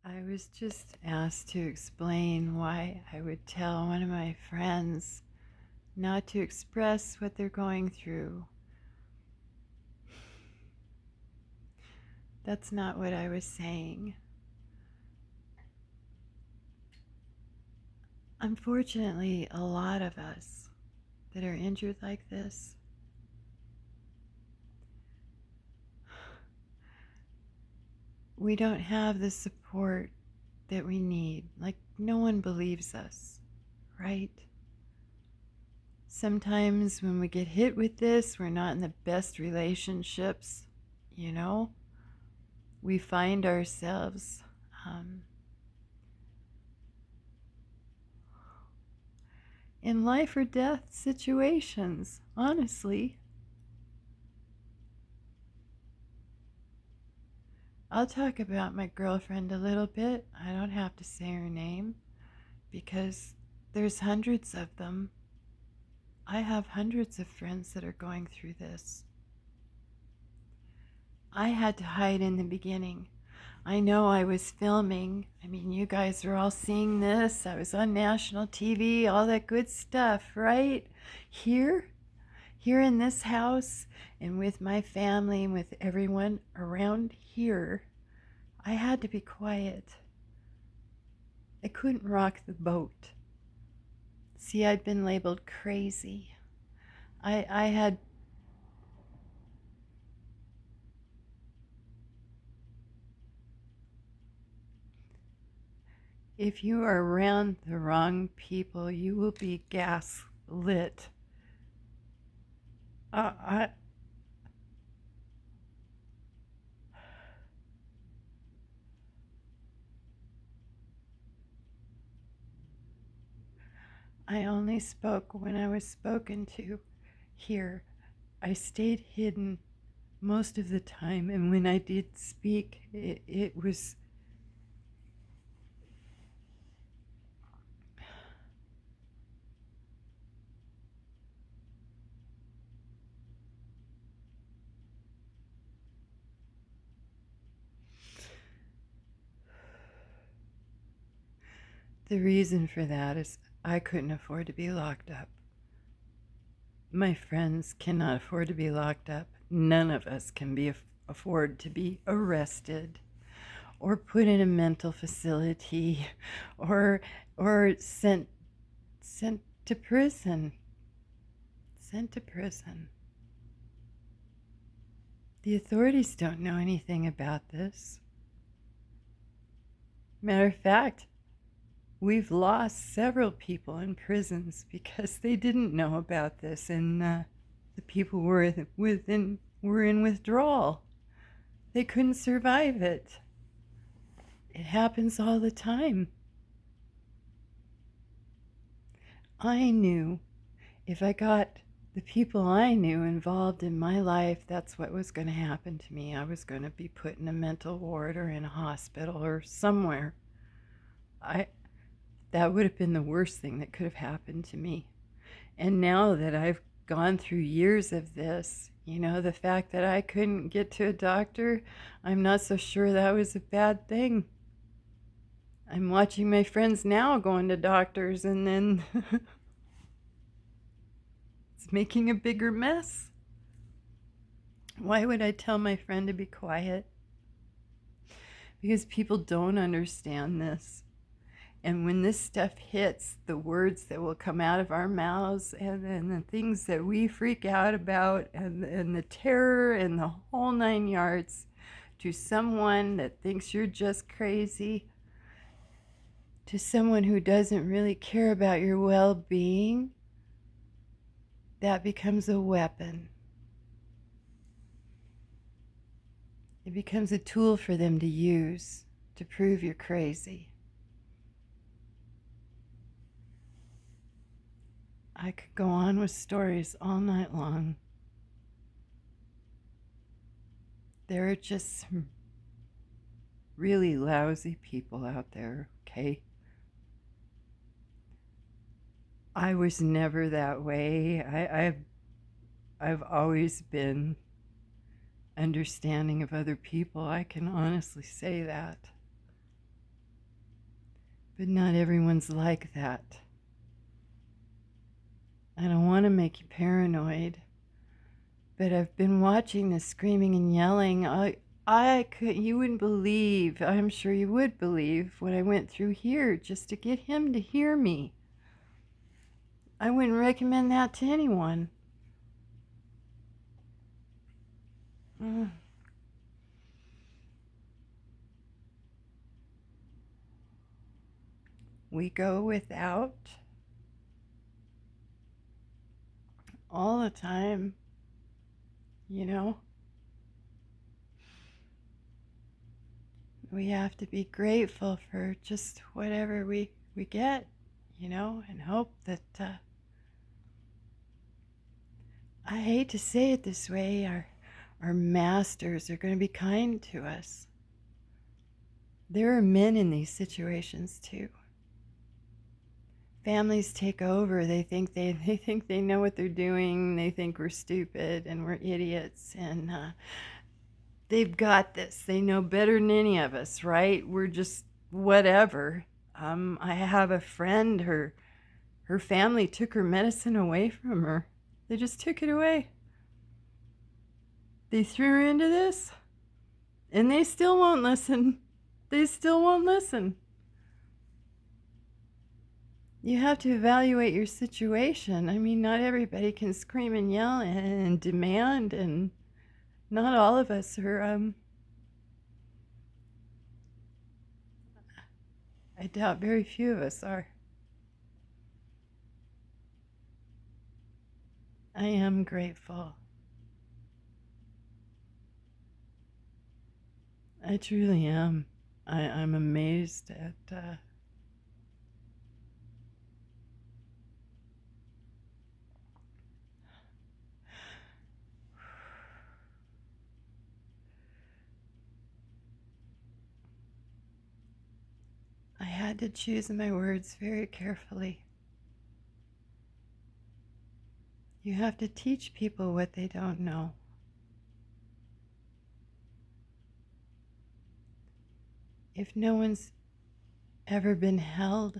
I was just asked to explain why I would tell one of my friends not to express what they're going through. That's not what I was saying. Unfortunately, a lot of us that are injured like this, we don't have the support that we need. Like, no one believes us, right? Sometimes when we get hit with this, we're not in the best relationships, you know? We find ourselves in life or death situations, honestly. I'll talk about my girlfriend a little bit. I don't have to say her name because there's hundreds of them. I have hundreds of friends that are going through this. I had to hide in the beginning. I know I was filming. I mean, you guys are all seeing this. I was on national TV, all that good stuff, right? Here in this house and with my family and with everyone around here, I had to be quiet. I couldn't rock the boat. See, I'd been labeled crazy. I had If you are around the wrong people, you will be gaslit. I only spoke when I was spoken to here. I stayed hidden most of the time, and when I did speak, it was the reason for that is I couldn't afford to be locked up. My friends cannot afford to be locked up. None of us can afford to be arrested or put in a mental facility or sent to prison. Sent to prison. The authorities don't know anything about this. Matter of fact, we've lost several people in prisons because they didn't know about this, and the people were in withdrawal. They couldn't survive it. It happens all the time. I knew if I got the people I knew involved in my life, that's what was going to happen to me. I was going to be put in a mental ward or in a hospital or somewhere. That would have been the worst thing that could have happened to me. And now that I've gone through years of this, the fact that I couldn't get to a doctor, I'm not so sure that was a bad thing. I'm watching my friends now going to doctors, and then it's making a bigger mess. Why would I tell my friend to be quiet? Because people don't understand this. And when this stuff hits, the words that will come out of our mouths and the things that we freak out about and the terror and the whole 9 yards to someone that thinks you're just crazy, to someone who doesn't really care about your well-being, that becomes a weapon. It becomes a tool for them to use to prove you're crazy. I could go on with stories all night long. There are just some really lousy people out there, okay? I was never that way. I've always been understanding of other people. I can honestly say that. But not everyone's like that. I don't want to make you paranoid, but I've been watching the screaming and yelling. You wouldn't believe, I'm sure you would believe, what I went through here just to get him to hear me. I wouldn't recommend that to anyone. We go without all the time, you know? We have to be grateful for just whatever we get, and hope that, I hate to say it this way, our masters are going to be kind to us. There are men in these situations too. Families take over. They think they know what they're doing. They think we're stupid and we're idiots, and they've got this. They know better than any of us, right? We're just whatever. I have a friend. Her family took her medicine away from her. They just took it away. They threw her into this, and they still won't listen. They still won't listen. You have to evaluate your situation. I mean, not everybody can scream and yell and demand, and not all of us are, I doubt very few of us are. I am grateful. I truly am. I'm amazed at, I had to choose my words very carefully. You have to teach people what they don't know. If no one's ever been held,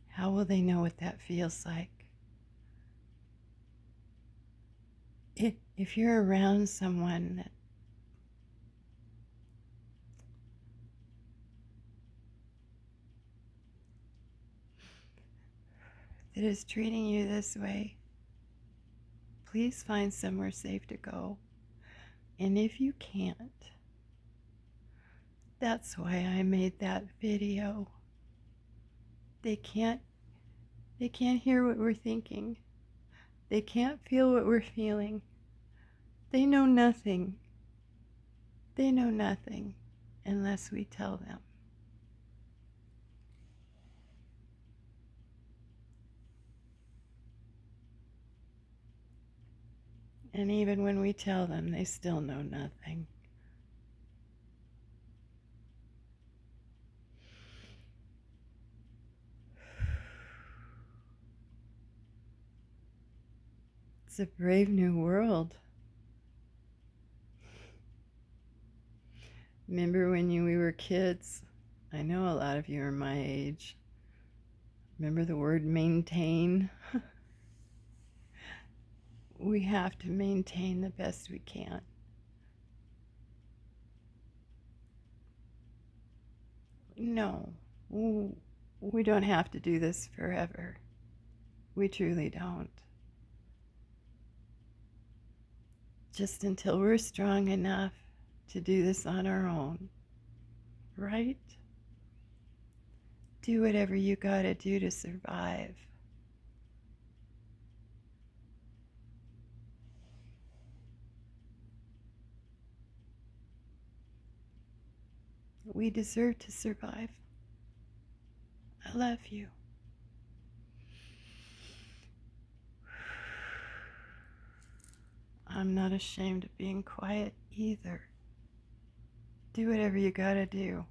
how will they know what that feels like? If you're around someone that is treating you this way, please find somewhere safe to go. And if you can't, that's why I made that video. They can't hear what we're thinking. They can't feel what we're feeling. They know nothing. They know nothing unless we tell them. And even when we tell them, they still know nothing. It's a brave new world. Remember when we were kids? I know a lot of you are my age. Remember the word maintain? We have to maintain the best we can. No, we don't have to do this forever. We truly don't. Just until we're strong enough to do this on our own, right? Do whatever you gotta do to survive. We deserve to survive. I love you. I'm not ashamed of being quiet either. Do whatever you gotta do.